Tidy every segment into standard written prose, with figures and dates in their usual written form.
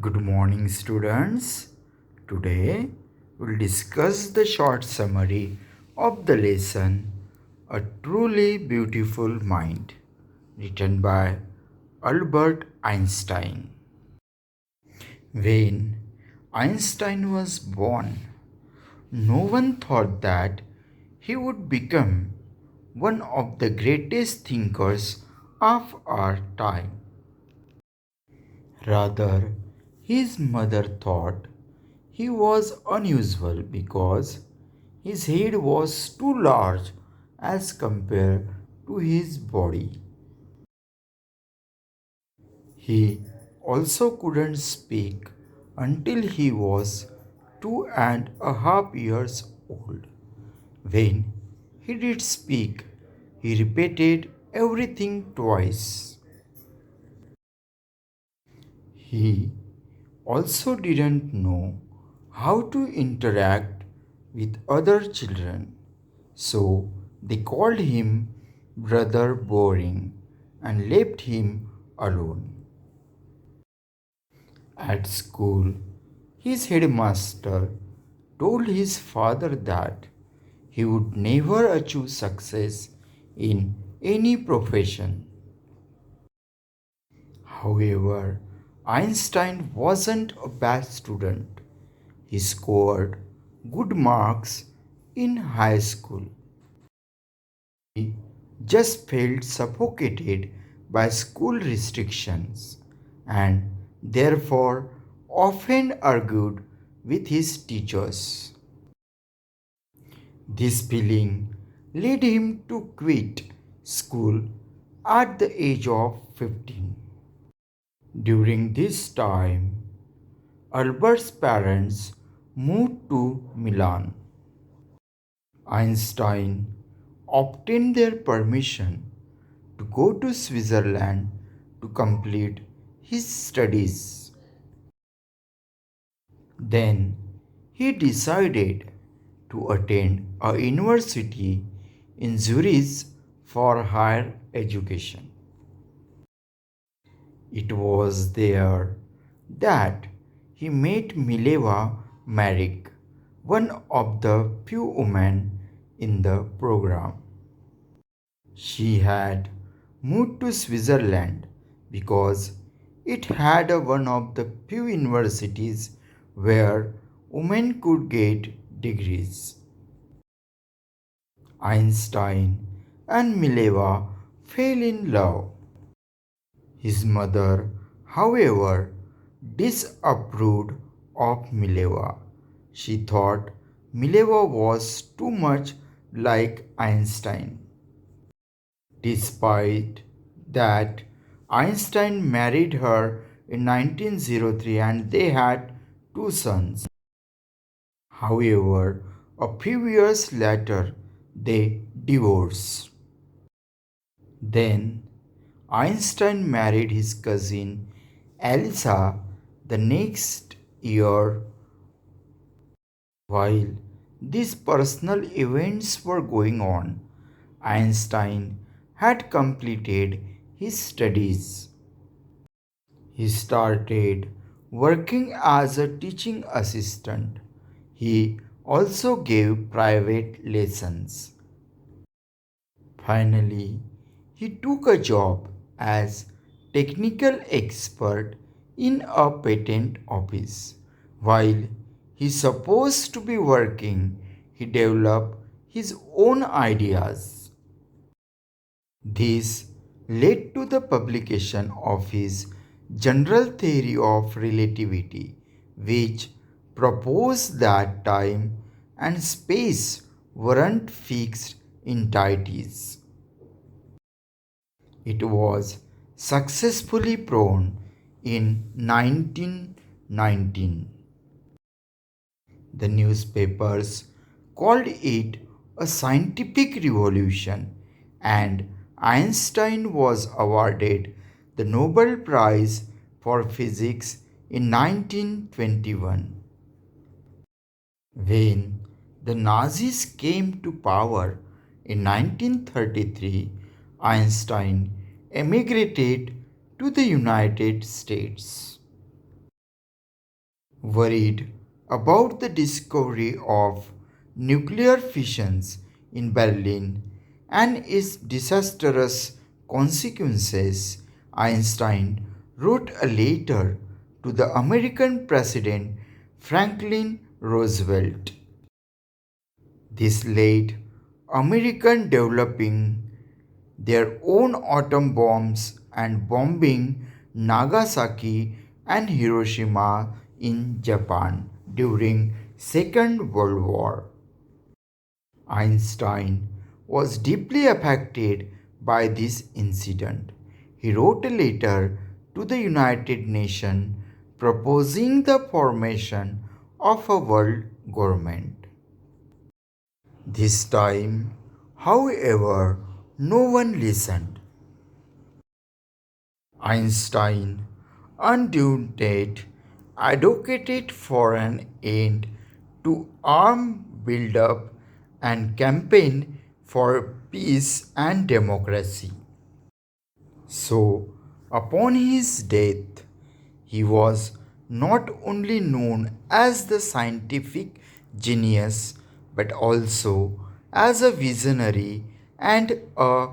Good morning, students. Today we'll discuss the short summary of the lesson A Truly Beautiful Mind, written by Albert Einstein. When Einstein was born, no one thought that he would become one of the greatest thinkers of our time. Rather, his mother thought he was unusual because his head was too large as compared to his body. He also couldn't speak until he was 2.5 years old. When he did speak, he repeated everything twice. He also didn't know how to interact with other children, so they called him Brother Boring and left him alone. At school, his headmaster told his father that he would never achieve success in any profession. However, Einstein wasn't a bad student. He scored good marks in high school. He just felt suffocated by school restrictions and therefore often argued with his teachers. This feeling led him to quit school at the age of 15. During this time, Albert's parents moved to Milan. Einstein obtained their permission to go to Switzerland to complete his studies. Then he decided to attend a university in Zurich for higher education. It was there that he met Mileva Maric, one of the few women in the program. She had moved to Switzerland because it had one of the few universities where women could get degrees. Einstein and Mileva fell in love. His mother, however, disapproved of Mileva. She thought Mileva was too much like Einstein. Despite that, Einstein married her in 1903 and they had two sons. However, a few years later, they divorced. Then, Einstein married his cousin Elsa the next year. While these personal events were going on, Einstein had completed his studies. He started working as a teaching assistant. He also gave private lessons. Finally, he took a job as technical expert in a patent office. While he's supposed to be working, he developed his own ideas. This led to the publication of his General Theory of Relativity, which proposed that time and space weren't fixed entities. It was successfully proven in 1919. The newspapers called it a scientific revolution, and Einstein was awarded the Nobel Prize for Physics in 1921. When the Nazis came to power in 1933, Einstein emigrated to the United States. worried about the discovery of nuclear fissions in Berlin and its disastrous consequences, Einstein wrote a letter to the American President Franklin Roosevelt. This led American developing their own atom bombs and bombing Nagasaki and Hiroshima in Japan during Second World War. Einstein was deeply affected by this incident. He wrote a letter to the United Nations proposing the formation of a world government. This time, however, no one listened. Einstein, undaunted, advocated for an end to arm buildup and campaigned for peace and democracy. So, upon his death, he was not only known as the scientific genius but also as a visionary and a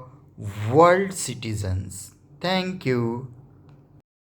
world citizen. Thank you.